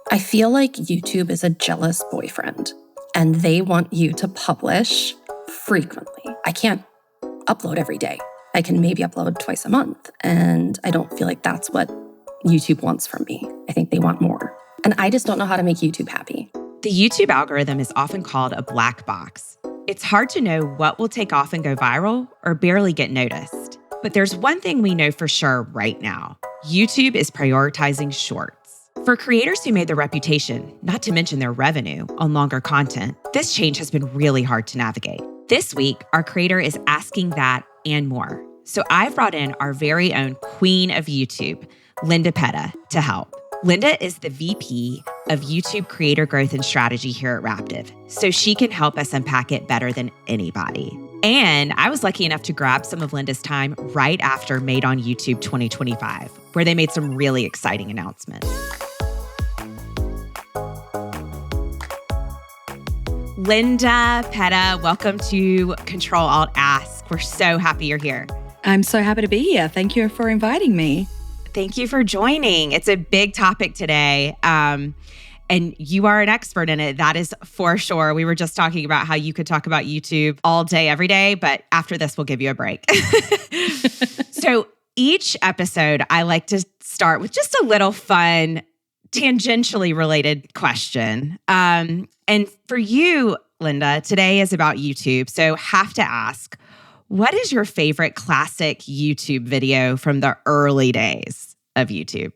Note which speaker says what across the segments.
Speaker 1: I feel like YouTube is a jealous boyfriend and they want you to publish frequently. I can't upload every day. I can maybe upload twice a month, and I don't feel like that's what YouTube wants from me. I think they want more. And I just don't know how to make YouTube happy.
Speaker 2: The YouTube algorithm is often called a black box. It's hard to know what will take off and go viral or barely get noticed. But there's one thing we know for sure right now. YouTube is prioritizing shorts. For creators who made their reputation, not to mention their revenue, on longer content, this change has been really hard to navigate. This week, our creator is asking that and more. So I've brought in our very own queen of YouTube, Linda Petta, to help. Linda is the VP of YouTube Creator Growth and Strategy here at Raptive, so she can help us unpack it better than anybody. And I was lucky enough to grab some of Linda's time right after Made on YouTube 2025, where they made some really exciting announcements. Linda Petta, welcome to Control Alt Ask. We're so happy you're here.
Speaker 3: I'm so happy to be here. Thank you for inviting me.
Speaker 2: Thank you for joining. It's a big topic today, and you are an expert in it. That is for sure. We were just talking about how you could talk about YouTube all day, every day, but after this, we'll give you a break. So each episode, I like to start with just a little fun, tangentially related question. And for you, Linda, today is about YouTube. So have to ask, what is your favorite classic YouTube video from the early days of YouTube?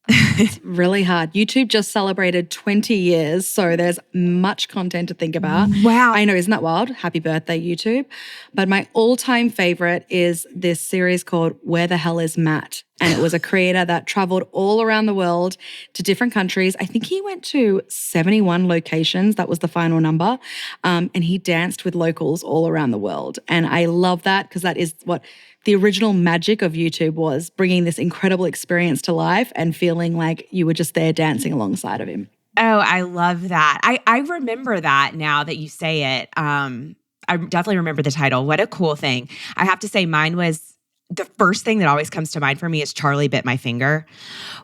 Speaker 3: It's really hard. YouTube just celebrated 20 years, so there's much content to think about.
Speaker 2: Wow.
Speaker 3: I know, isn't that wild? Happy birthday, YouTube. But my all-time favorite is this series called Where the Hell is Matt? And it was a creator that traveled all around the world to different countries. I think he went to 71 locations. That was the final number. And he danced with locals all around the world. And I love that because that is what the original magic of YouTube was, bringing this incredible experience to life and feeling like you were just there dancing alongside of him.
Speaker 2: Oh, I love that. I remember that now that you say it. I definitely remember the title. What a cool thing. I have to say mine was, the first thing that always comes to mind for me is Charlie Bit My Finger,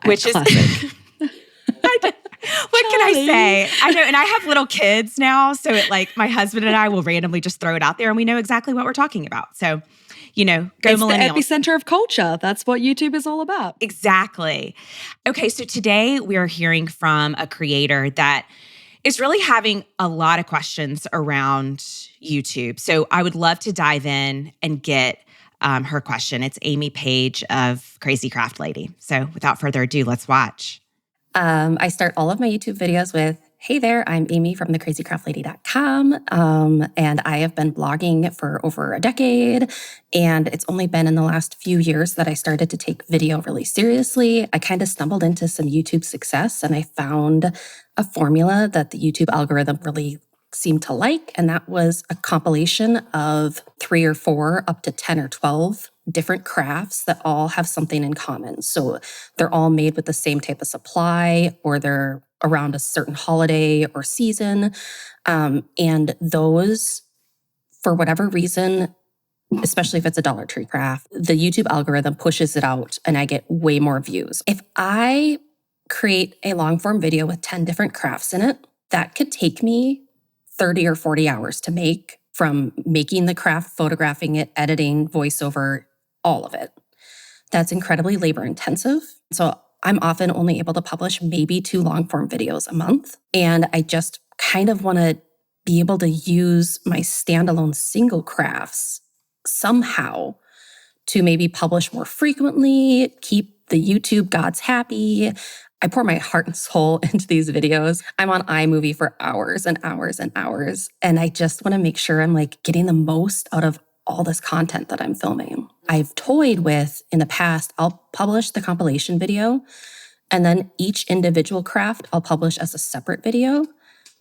Speaker 2: which is
Speaker 3: classic.
Speaker 2: what can I say? I know, and I have little kids now, so my husband and I will randomly just throw it out there and we know exactly what we're talking about. So, go
Speaker 3: it's
Speaker 2: millennials.
Speaker 3: It's the epicenter of culture. That's what YouTube is all about.
Speaker 2: Exactly. Okay, so today we are hearing from a creator that is really having a lot of questions around YouTube. So I would love to dive in and get her question. It's Aimee Page of Crazy Craft Lady. So without further ado, let's watch.
Speaker 1: I start all of my YouTube videos with, hey there, I'm Aimee from thecrazycraftlady.com, and I have been blogging for over a decade, and it's only been in the last few years that I started to take video really seriously. I kind of stumbled into some YouTube success, and I found a formula that the YouTube algorithm really seemed to like, and that was a compilation of 3 or 4 up to 10 or 12 different crafts that all have something in common. So they're all made with the same type of supply, or they're around a certain holiday or season. And those, for whatever reason, especially if it's a Dollar Tree craft, the YouTube algorithm pushes it out and I get way more views. If I create a long form video with 10 different crafts in it, that could take me 30 or 40 hours to make, from making the craft, photographing it, editing, voiceover, all of it. That's incredibly labor intensive. So I'm often only able to publish maybe 2 long form videos a month. And I just kind of want to be able to use my standalone single crafts somehow to maybe publish more frequently, keep the YouTube gods happy. I pour my heart and soul into these videos. I'm on iMovie for hours and hours and hours. And I just want to make sure I'm getting the most out of all this content that I'm filming. I've toyed with, in the past, I'll publish the compilation video, and then each individual craft I'll publish as a separate video.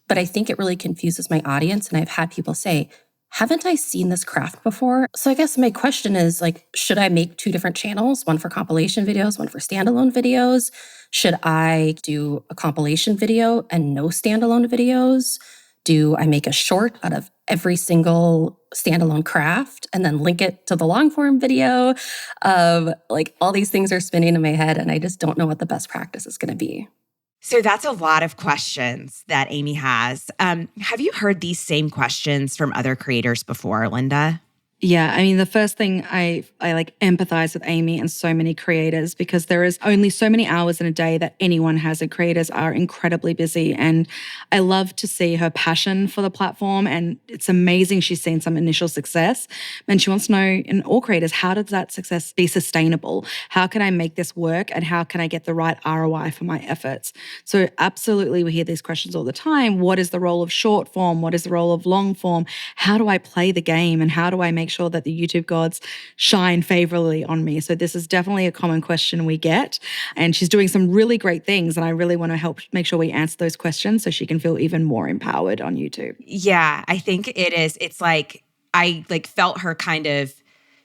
Speaker 1: But I think it really confuses my audience. And I've had people say, haven't I seen this craft before? So I guess my question is, should I make 2 different channels? One for compilation videos, one for standalone videos? Should I do a compilation video and no standalone videos? Do I make a short out of every single standalone craft and then link it to the long form video? All these things are spinning in my head and I just don't know what the best practice is going to be.
Speaker 2: So that's a lot of questions that Aimee has. Have you heard these same questions from other creators before, Linda?
Speaker 3: Yeah, I mean, the first thing I like empathize with Aimee and so many creators because there is only so many hours in a day that anyone has, and creators are incredibly busy. And I love to see her passion for the platform, and it's amazing she's seen some initial success. And she wants to know, in all creators, how does that success be sustainable? How can I make this work, and how can I get the right ROI for my efforts? So absolutely, we hear these questions all the time. What is the role of short form? What is the role of long form? How do I play the game, and how do I make sure that the YouTube gods shine favorably on me? So this is definitely a common question we get, and she's doing some really great things, and I really want to help make sure we answer those questions so she can feel even more empowered on YouTube.
Speaker 2: Yeah, I think it is. It's like I felt her kind of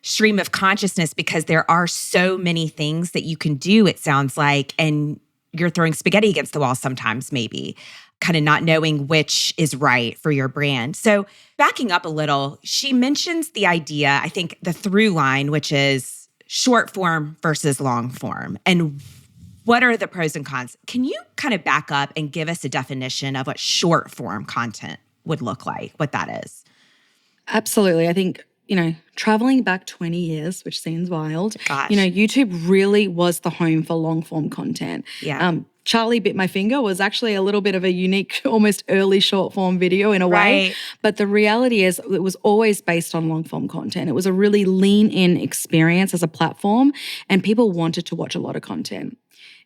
Speaker 2: stream of consciousness because there are so many things that you can do, it sounds like, and you're throwing spaghetti against the wall sometimes, maybe kind of not knowing which is right for your brand. So backing up a little, she mentions the idea, I think the through line, which is short form versus long form. And what are the pros and cons? Can you kind of back up and give us a definition of what short form content would look like, what that is?
Speaker 3: Absolutely. I think, traveling back 20 years, which seems wild,
Speaker 2: Gosh.
Speaker 3: YouTube really was the home for long form content.
Speaker 2: Yeah.
Speaker 3: Charlie Bit My Finger was actually a little bit of a unique, almost early short form video in a way.
Speaker 2: Right.
Speaker 3: But the reality is it was always based on long form content. It was a really lean in experience as a platform, and people wanted to watch a lot of content.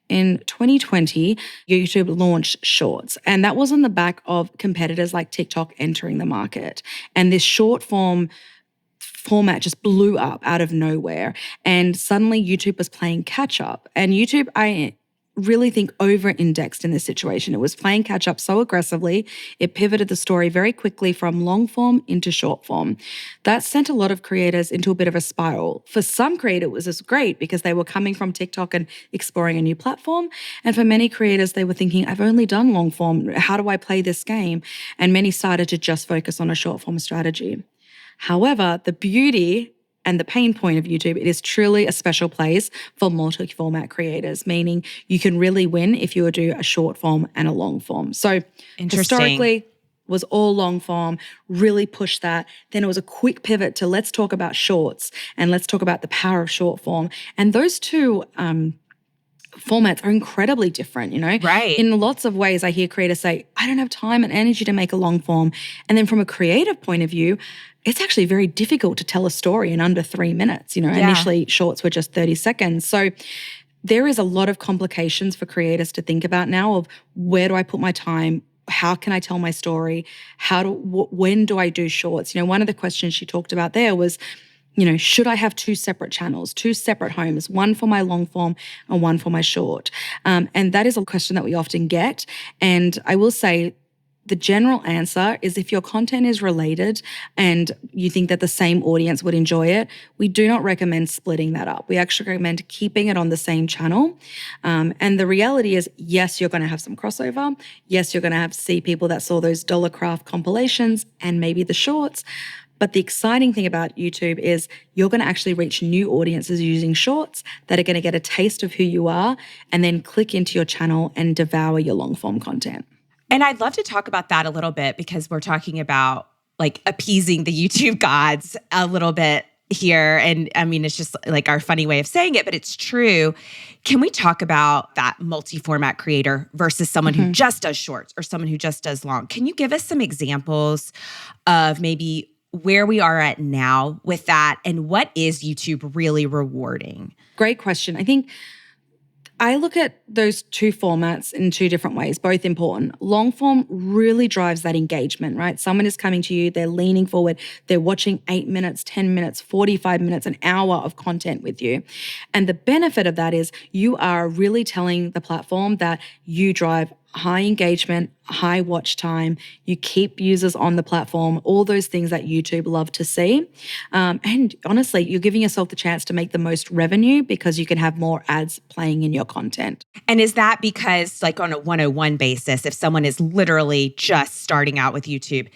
Speaker 3: In 2020, YouTube launched Shorts, and that was on the back of competitors like TikTok entering the market. And this short format just blew up out of nowhere. And suddenly YouTube was playing catch up. And YouTube, I really think, over-indexed in this situation. It was playing catch up so aggressively, it pivoted the story very quickly from long form into short form. That sent a lot of creators into a bit of a spiral. For some creators, it was just great because they were coming from TikTok and exploring a new platform. And for many creators, they were thinking, I've only done long form. How do I play this game? And many started to just focus on a short form strategy. However, the beauty and the pain point of YouTube, it is truly a special place for multi-format creators, meaning you can really win if you do a short form and a long form. So historically, was all long form, really pushed that. Then it was a quick pivot to let's talk about shorts and let's talk about the power of short form. And those two formats are incredibly different,
Speaker 2: Right.
Speaker 3: In lots of ways, I hear creators say, I don't have time and energy to make a long form. And then from a creative point of view, it's actually very difficult to tell a story in under 3 minutes. Initially shorts were just 30 seconds. So there is a lot of complications for creators to think about now of where do I put my time? How can I tell my story? When do I do shorts? One of the questions she talked about there was, should I have 2 separate channels, 2 separate homes, one for my long form and one for my short? And that is a question that we often get. And I will say, the general answer is if your content is related and you think that the same audience would enjoy it, we do not recommend splitting that up. We actually recommend keeping it on the same channel. And the reality is, yes, you're going to have some crossover. Yes, you're going to see people that saw those dollar craft compilations and maybe the shorts. But the exciting thing about YouTube is you're going to actually reach new audiences using shorts that are going to get a taste of who you are and then click into your channel and devour your long form content.
Speaker 2: And I'd love to talk about that a little bit because we're talking about appeasing the YouTube gods a little bit here. And I mean, it's just our funny way of saying it, but it's true. Can we talk about that multi-format creator versus someone who just does shorts or someone who just does long? Can you give us some examples of maybe where we are at now with that and what is YouTube really rewarding?
Speaker 3: Great question. I think I look at those 2 formats in 2 different ways, both important. Long form really drives that engagement, right? Someone is coming to you, they're leaning forward, they're watching 8 minutes, 10 minutes, 45 minutes, an hour of content with you. And the benefit of that is you are really telling the platform that you drive high engagement, high watch time, you keep users on the platform, all those things that YouTube love to see. And honestly, you're giving yourself the chance to make the most revenue because you can have more ads playing in your content.
Speaker 2: And is that because on a 101 basis, if someone is literally just starting out with YouTube,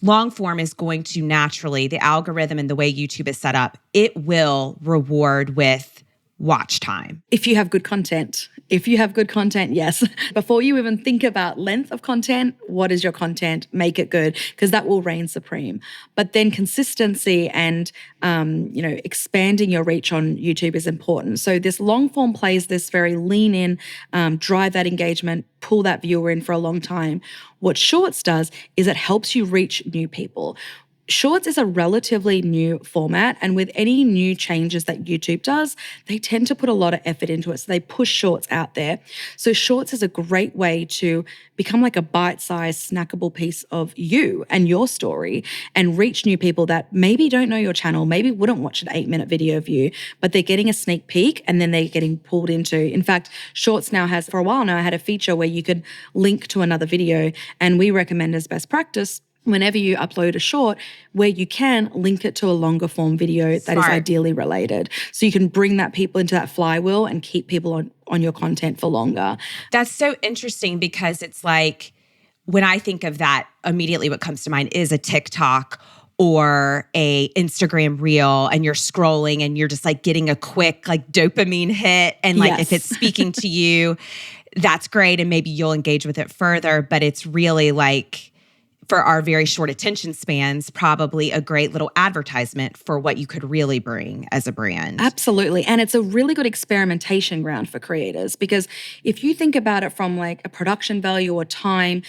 Speaker 2: long form is going to naturally, the algorithm and the way YouTube is set up, it will reward with watch time?
Speaker 3: If you have good content. If you have good content, yes. Before you even think about length of content, what is your content? Make it good, because that will reign supreme. But then consistency and, expanding your reach on YouTube is important. So this long form plays this very lean in, drive that engagement, pull that viewer in for a long time. What Shorts does is it helps you reach new people. Shorts is a relatively new format, and with any new changes that YouTube does, they tend to put a lot of effort into it. So they push Shorts out there. So Shorts is a great way to become like a bite-sized, snackable piece of you and your story and reach new people that maybe don't know your channel, maybe wouldn't watch an 8-minute video of you, but they're getting a sneak peek and then they're getting pulled into. In fact, Shorts now has, for a while now, had a feature where you could link to another video, and we recommend as best practice, whenever you upload a short, where you can link it to a longer form video that is ideally related. So you can bring that people into that flywheel and keep people on your content for longer.
Speaker 2: That's so interesting, because it's like, when I think of that, immediately what comes to mind is a TikTok or a Instagram reel, and you're scrolling and you're just like getting a quick like dopamine hit. And like, if it's speaking to you, that's great. And maybe you'll engage with it further, but it's really like, for our very short attention spans, probably a great little advertisement for what you could really bring as a brand.
Speaker 3: Absolutely. And it's a really good experimentation ground for creators, because if you think about it from like a production value or time,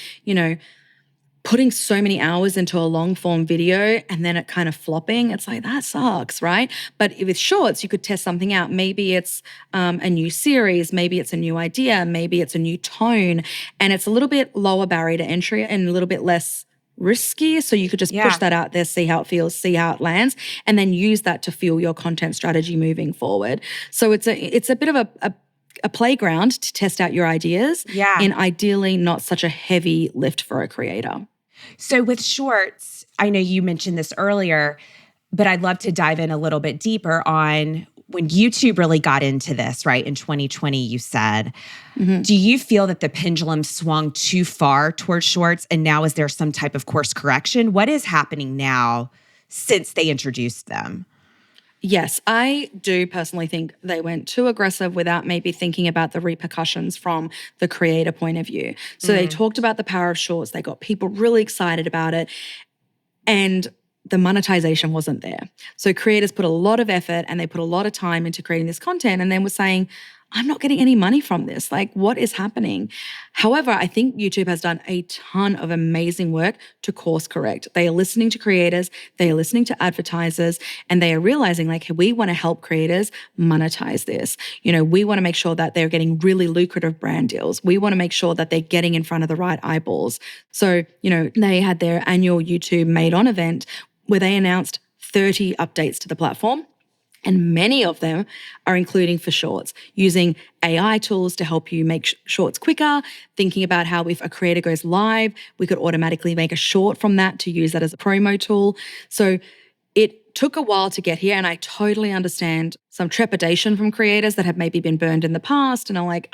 Speaker 3: putting so many hours into a long form video and then it kind of flopping, it's like, that sucks, right? But with Shorts, you could test something out. Maybe it's a new series, maybe it's a new idea, maybe it's a new tone, and it's a little bit lower barrier to entry and a little bit less risky. So you could just push that out there, see how it feels, see how it lands, and then use that to fuel your content strategy moving forward. So it's a bit of a playground to test out your ideas in ideally not such a heavy lift for a creator.
Speaker 2: So with Shorts, I know you mentioned this earlier, but I'd love to dive in a little bit deeper on when YouTube really got into this, right? In 2020, you said, do you feel that the pendulum swung too far towards Shorts, and now is there some type of course correction? What is happening now since they introduced them?
Speaker 3: Yes, I do personally think they went too aggressive without maybe thinking about the repercussions from the creator point of view. So they talked about the power of Shorts. They got people really excited about it, and the monetization wasn't there. So creators put a lot of effort and they put a lot of time into creating this content, and then were saying, I'm not getting any money from this. Like, what is happening? However, I think YouTube has done a ton of amazing work to course correct. They are listening to creators, they are listening to advertisers, and they are realizing, like, hey, we want to help creators monetize this. We want to make sure that they're getting really lucrative brand deals. We want to make sure that they're getting in front of the right eyeballs. So, they had their annual YouTube Made On event where they announced 30 updates to the platform. And many of them are including for Shorts, using AI tools to help you make Shorts quicker, thinking about how if a creator goes live, we could automatically make a short from that to use that as a promo tool. So it took a while to get here, and I totally understand some trepidation from creators that have maybe been burned in the past and are like,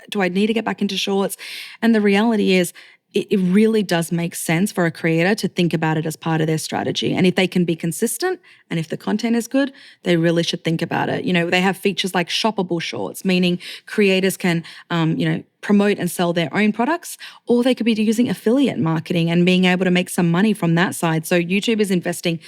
Speaker 3: do I need to get back into Shorts? And the reality is, it really does make sense for a creator to think about it as part of their strategy. And if they can be consistent and if the content is good, they really should think about it. They have features like shoppable Shorts, meaning creators can, promote and sell their own products, or they could be using affiliate marketing and being able to make some money from that side. So YouTube is investing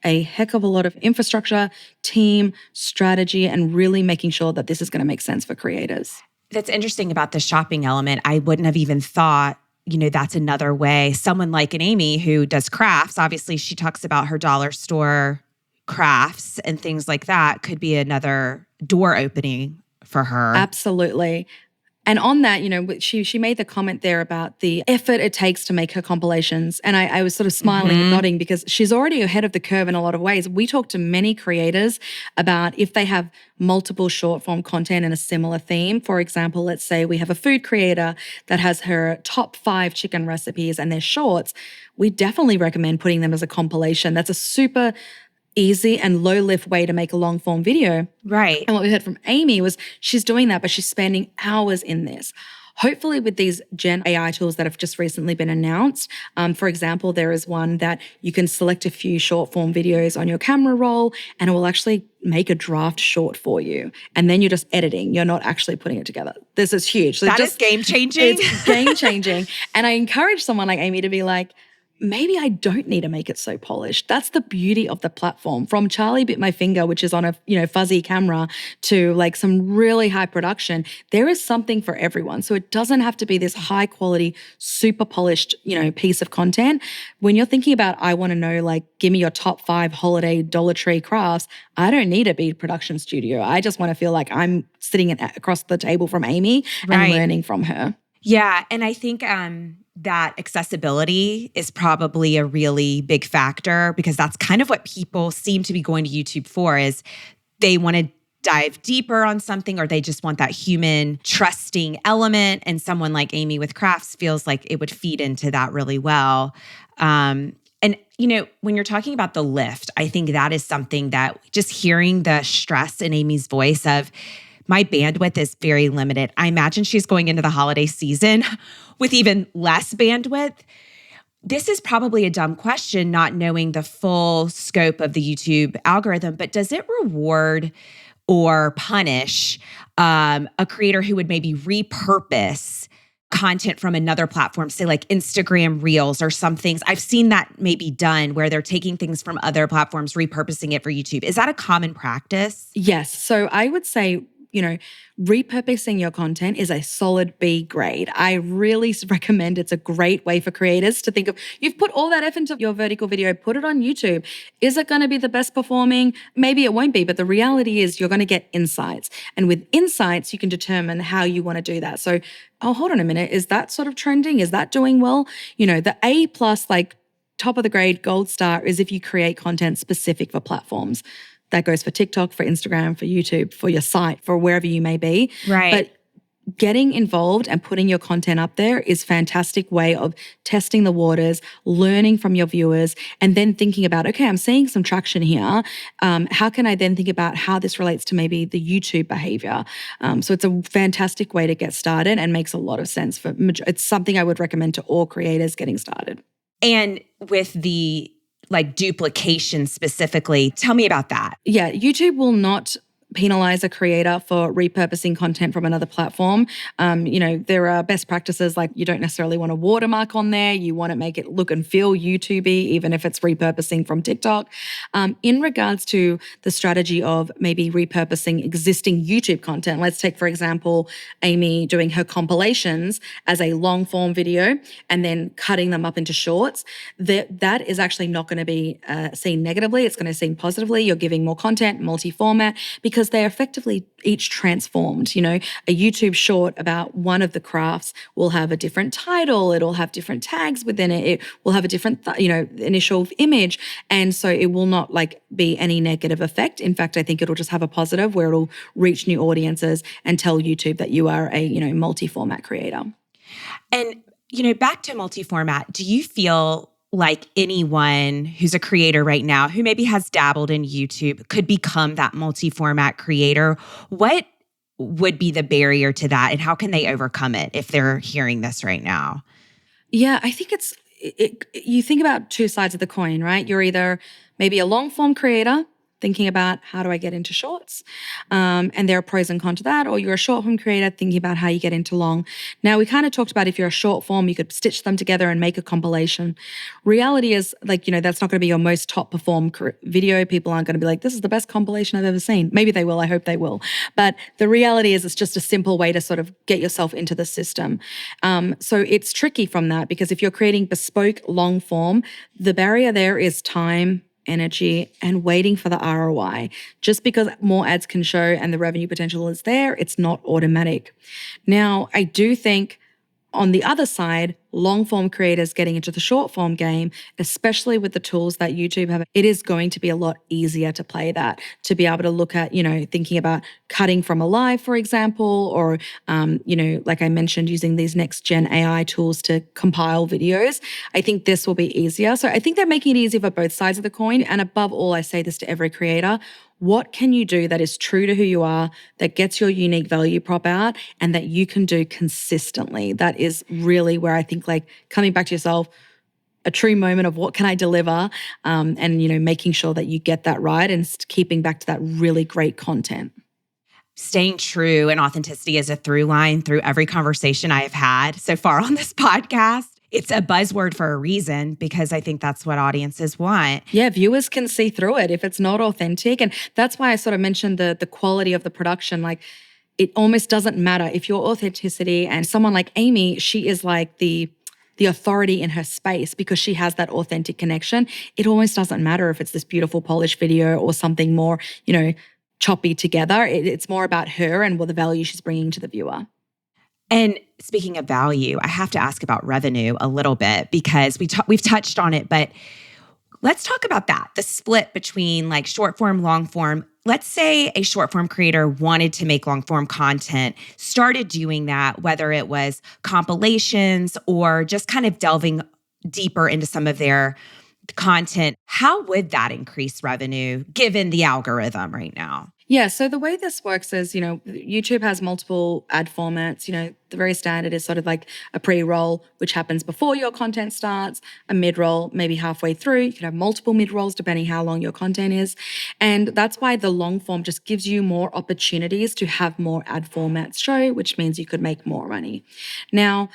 Speaker 3: a heck of a lot of infrastructure, team, strategy, and really making sure that this is going to make sense for creators.
Speaker 2: That's interesting about the shopping element. I wouldn't have even thought, that's another way. Someone like an Aimee who does crafts, obviously she talks about her dollar store crafts and things like that, could be another door opening for her.
Speaker 3: Absolutely. And on that, she made the comment there about the effort it takes to make her compilations. And I was sort of smiling and nodding, because she's already ahead of the curve in a lot of ways. We talk to many creators about if they have multiple short form content in a similar theme. For example, let's say we have a food creator that has her top 5 chicken recipes and they're shorts. We definitely recommend putting them as a compilation. That's a super easy and low lift way to make a long form video.
Speaker 2: Right.
Speaker 3: And what we heard from Aimee was she's doing that, but she's spending hours in this. hopefully with these Gen AI tools that have just recently been announced, for example, there is one that you can select a few short form videos on your camera roll and it will actually make a draft short for you. And then you're just editing. You're not actually putting it together. This is huge. So
Speaker 2: That is game changing.
Speaker 3: It's game changing. And I encourage someone like Aimee to be like, maybe I don't need to make it so polished. That's the beauty of the platform. From Charlie Bit My Finger, which is on a fuzzy camera, to like some really high production, there is something for everyone. So it doesn't have to be this high quality, super polished, piece of content. When you're thinking about, I want to know, like, give me your top 5 holiday Dollar Tree crafts, I don't need a big production studio. I just want to feel like I'm sitting across the table from Aimee and learning from her.
Speaker 2: Yeah. And I think that accessibility is probably a really big factor, because that's kind of what people seem to be going to YouTube for, is they want to dive deeper on something, or they just want that human trusting element. And someone like Aimee with crafts feels like it would feed into that really well. And, when you're talking about the lift, I think that is something that just hearing the stress in Aimee's voice of, my bandwidth is very limited. I imagine she's going into the holiday season with even less bandwidth. This is probably a dumb question, not knowing the full scope of the YouTube algorithm, but does it reward or punish a creator who would maybe repurpose content from another platform, say like Instagram Reels or some things? I've seen that maybe done where they're taking things from other platforms, repurposing it for YouTube. Is that a common practice?
Speaker 3: Yes. So I would say, repurposing your content is a solid B grade. I really recommend. It's a great way for creators to think of, you've put all that effort into your vertical video, put it on YouTube. Is it going to be the best performing? Maybe it won't be, but the reality is you're going to get insights. And with insights, you can determine how you want to do that. So, hold on a minute. Is that sort of trending? Is that doing well? The A+, like top of the grade gold star, is if you create content specific for platforms. That goes for TikTok, for Instagram, for YouTube, for your site, for wherever you may be.
Speaker 2: Right.
Speaker 3: But getting involved and putting your content up there is a fantastic way of testing the waters, learning from your viewers, and then thinking about, okay, I'm seeing some traction here. How can I then think about how this relates to maybe the YouTube behavior? So it's a fantastic way to get started and makes a lot of sense. It's something I would recommend to all creators getting started.
Speaker 2: And with the duplication specifically, tell me about that.
Speaker 3: Yeah, YouTube will not penalize a creator for repurposing content from another platform. There are best practices, like you don't necessarily want a watermark on there. You want to make it look and feel YouTubey, even if it's repurposing from TikTok. In regards to the strategy of maybe repurposing existing YouTube content, let's take, for example, Aimee doing her compilations as a long form video and then cutting them up into shorts. That is actually not going to be seen negatively. It's going to be seen positively. You're giving more content, multi-format, because they're effectively each transformed. A YouTube short about one of the crafts will have a different title. It'll have different tags within it. It will have a different, initial image. And so it will not be any negative effect. In fact, I think it'll just have a positive where it'll reach new audiences and tell YouTube that you are a, multi-format creator.
Speaker 2: And, back to multi-format, do you feel like anyone who's a creator right now who maybe has dabbled in YouTube could become that multi-format creator? What would be the barrier to that, and how can they overcome it if they're hearing this right now?
Speaker 3: Yeah, I think you think about two sides of the coin, right? You're either maybe a long form creator thinking about, how do I get into shorts? And there are pros and cons to that. Or you're a short form creator thinking about how you get into long. Now, we kind of talked about, if you're a short form, you could stitch them together and make a compilation. Reality is, that's not going to be your most top perform video. People aren't going to be like, this is the best compilation I've ever seen. Maybe they will. I hope they will. But the reality is, it's just a simple way to sort of get yourself into the system. So it's tricky from that, because if you're creating bespoke long form, the barrier there is time, energy, and waiting for the ROI. Just because more ads can show and the revenue potential is there, it's not automatic. Now, I do think on the other side, long form creators getting into the short form game, especially with the tools that YouTube have, it is going to be a lot easier to play that, to be able to look at, thinking about cutting from a live, for example, or, like I mentioned, using these next gen AI tools to compile videos. I think this will be easier. So I think they're making it easier for both sides of the coin. And above all, I say this to every creator: what can you do that is true to who you are, that gets your unique value prop out, and that you can do consistently? That is really where I think, like, coming back to yourself, a true moment of what can I deliver, and, making sure that you get that right and keeping back to that really great content.
Speaker 2: Staying true and authenticity is a through line through every conversation I have had so far on this podcast. It's a buzzword for a reason because I think that's what audiences want.
Speaker 3: Yeah, viewers can see through it if it's not authentic. And that's why I sort of mentioned the quality of the production. Like, it almost doesn't matter if your authenticity, and someone like Aimee, she is like the authority in her space because she has that authentic connection. It almost doesn't matter if it's this beautiful polished video or something more, choppy together. It's more about her and what the value she's bringing to the viewer.
Speaker 2: And speaking of value, I have to ask about revenue a little bit because we've touched on it, but let's talk about that, the split between like short form, long form. Let's say a short form creator wanted to make long form content, started doing that, whether it was compilations or just kind of delving deeper into some of their content. How would that increase revenue given the algorithm right now?
Speaker 3: Yeah, so the way this works is, YouTube has multiple ad formats. The very standard is sort of like a pre-roll, which happens before your content starts, a mid-roll, maybe halfway through. You can have multiple mid-rolls depending how long your content is. And that's why the long form just gives you more opportunities to have more ad formats show, which means you could make more money. Now,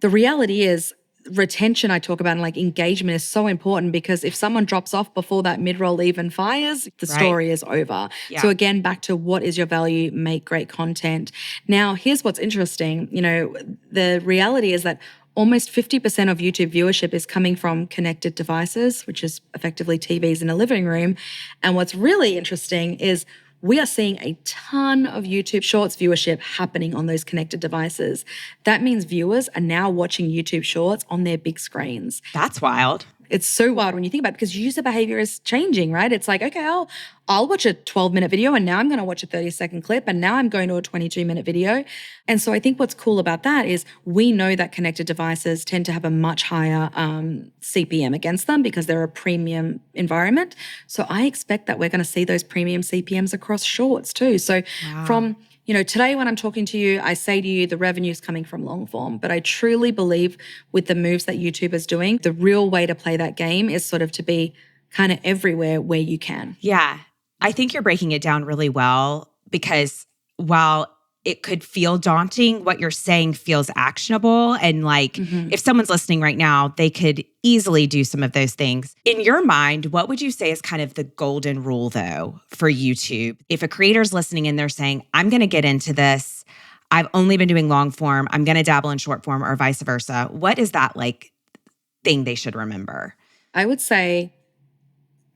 Speaker 3: the reality is, retention I talk about and like engagement is so important because if someone drops off before that mid-roll even fires, the story is over. Yeah. So again, back to what is your value, make great content. Now, here's what's interesting. The reality is that almost 50% of YouTube viewership is coming from connected devices, which is effectively TVs in a living room. And what's really interesting is we are seeing a ton of YouTube Shorts viewership happening on those connected devices. That means viewers are now watching YouTube Shorts on their big screens.
Speaker 2: That's wild.
Speaker 3: It's so wild when you think about it because user behavior is changing, right? It's like, okay, I'll watch a 12-minute video and now I'm going to watch a 30-second clip and now I'm going to a 22-minute video. And so I think what's cool about that is we know that connected devices tend to have a much higher CPM against them because they're a premium environment. So I expect that we're going to see those premium CPMs across Shorts too. So from today when I'm talking to you, I say to you, the revenue is coming from long form, but I truly believe with the moves that YouTube is doing, the real way to play that game is sort of to be kind of everywhere where you can.
Speaker 2: Yeah. I think you're breaking it down really well because while it could feel daunting, what you're saying feels actionable. And if someone's listening right now, they could easily do some of those things. In your mind, what would you say is kind of the golden rule though for YouTube? If a creator's listening and they're saying, I'm going to get into this, I've only been doing long form, I'm going to dabble in short form or vice versa. What is that thing they should remember?
Speaker 3: I would say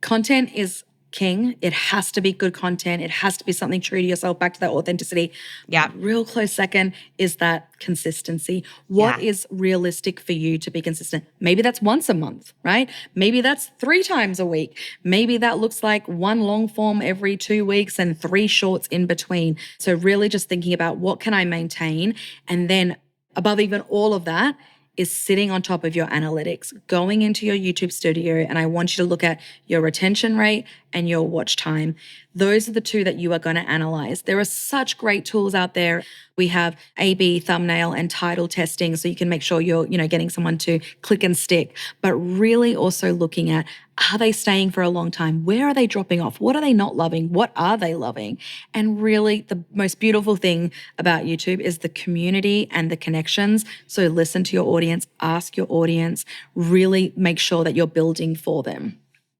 Speaker 3: content is king. It has to be good content. It has to be something true to yourself, back to that authenticity.
Speaker 2: Yeah.
Speaker 3: Real close second is that consistency. What is realistic for you to be consistent? Maybe that's once a month, right? Maybe that's 3 times a week. Maybe that looks like 1 long form every 2 weeks and 3 shorts in between. So really just thinking about what can I maintain? And then above even all of that is sitting on top of your analytics, going into your YouTube studio, and I want you to look at your retention rate and your watch time. Those are the 2 that you are going to analyze. There are such great tools out there. We have A/B thumbnail and title testing, so you can make sure you're, getting someone to click and stick, but really also looking at, are they staying for a long time? Where are they dropping off? What are they not loving? What are they loving? And really the most beautiful thing about YouTube is the community and the connections. So listen to your audience, ask your audience, really make sure that you're building for them.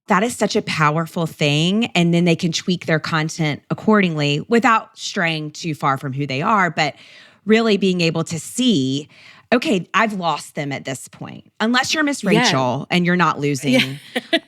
Speaker 2: That is such a powerful thing. And then they can tweak their content accordingly without straying too far from who they are, but really being able to see, okay, I've lost them at this point. Unless you're Miss Rachel and you're not losing.
Speaker 3: Yeah.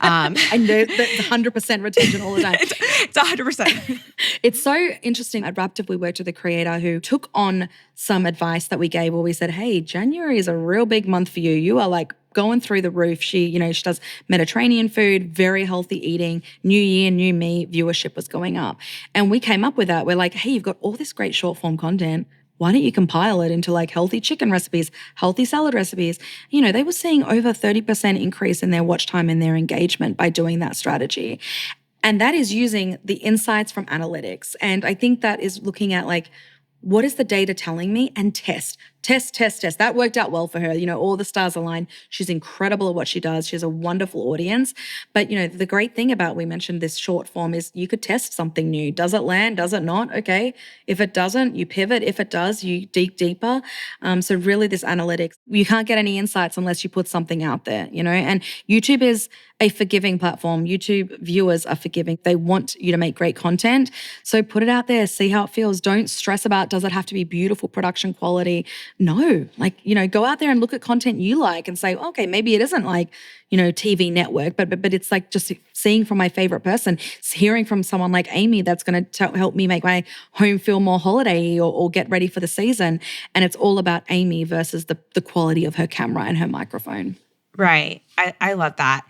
Speaker 3: I know that's 100% retention all the time.
Speaker 2: It's 100%.
Speaker 3: It's so interesting. At Raptive, we worked with a creator who took on some advice that we gave where we said, hey, January is a real big month for you. You are going through the roof. She does Mediterranean food, very healthy eating, new year, new me, viewership was going up. And we came up with that. We're like, hey, you've got all this great short form content. Why don't you compile it into healthy chicken recipes, healthy salad recipes? They were seeing over 30% increase in their watch time and their engagement by doing that strategy. And that is using the insights from analytics. And I think that is looking at like, what is the data telling me? And test. That worked out well for her. All the stars align. She's incredible at what she does. She has a wonderful audience. But, the great thing about, we mentioned this short form, is you could test something new. Does it land? Does it not? Okay. If it doesn't, you pivot. If it does, you dig deeper. So really this analytics, you can't get any insights unless you put something out there, and YouTube is a forgiving platform. YouTube viewers are forgiving. They want you to make great content. So put it out there, see how it feels. Don't stress about, does it have to be beautiful production quality? No, go out there and look at content you like and say, okay, maybe it isn't like, TV network, but it's like just seeing from my favorite person, hearing from someone like Aimee that's going to help me make my home feel more holiday or get ready for the season. And it's all about Aimee versus the quality of her camera and her microphone.
Speaker 2: Right. I love that.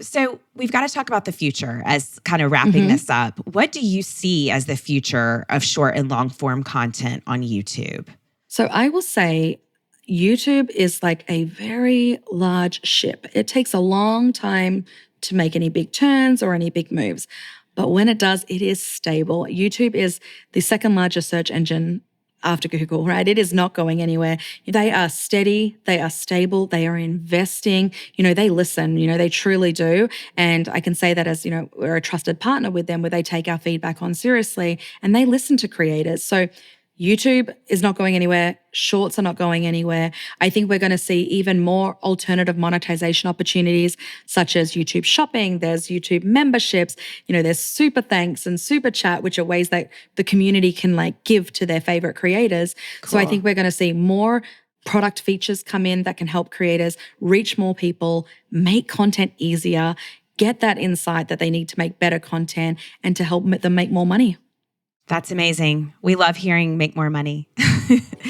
Speaker 2: So we've got to talk about the future as kind of wrapping this up. What do you see as the future of short and long form content on YouTube?
Speaker 3: So I will say YouTube is like a very large ship. It takes a long time to make any big turns or any big moves. But when it does, it is stable. YouTube is the second largest search engine after Google, right? It is not going anywhere. They are steady, they are stable, they are investing, they listen, they truly do. And I can say that as, we're a trusted partner with them where they take our feedback on seriously and they listen to creators. So YouTube is not going anywhere. Shorts are not going anywhere. I think we're going to see even more alternative monetization opportunities, such as YouTube shopping. There's YouTube memberships. There's super thanks and super chat, which are ways that the community can give to their favorite creators. Cool. So I think we're going to see more product features come in that can help creators reach more people, make content easier, get that insight that they need to make better content and to help them make more money.
Speaker 2: That's amazing. We love hearing make more money.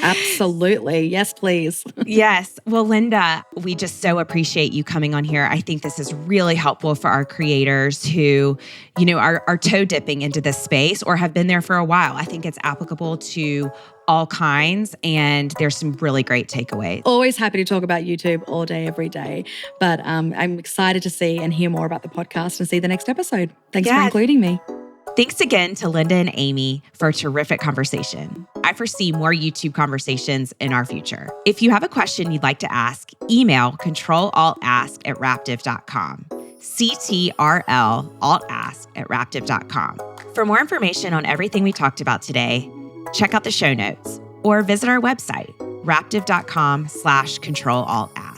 Speaker 3: Absolutely. Yes, please.
Speaker 2: Yes. Well, Linda, we just so appreciate you coming on here. I think this is really helpful for our creators who, are toe dipping into this space or have been there for a while. I think it's applicable to all kinds, and there's some really great takeaways.
Speaker 3: Always happy to talk about YouTube all day, every day. But I'm excited to see and hear more about the podcast and see the next episode. Thanks for including me.
Speaker 2: Thanks again to Linda and Aimee for a terrific conversation. I foresee more YouTube conversations in our future. If you have a question you'd like to ask, email controlaltask@raptive.com. CTRL-ALTAsk@raptive.com. For more information on everything we talked about today, check out the show notes or visit our website, raptive.com/controlaltask.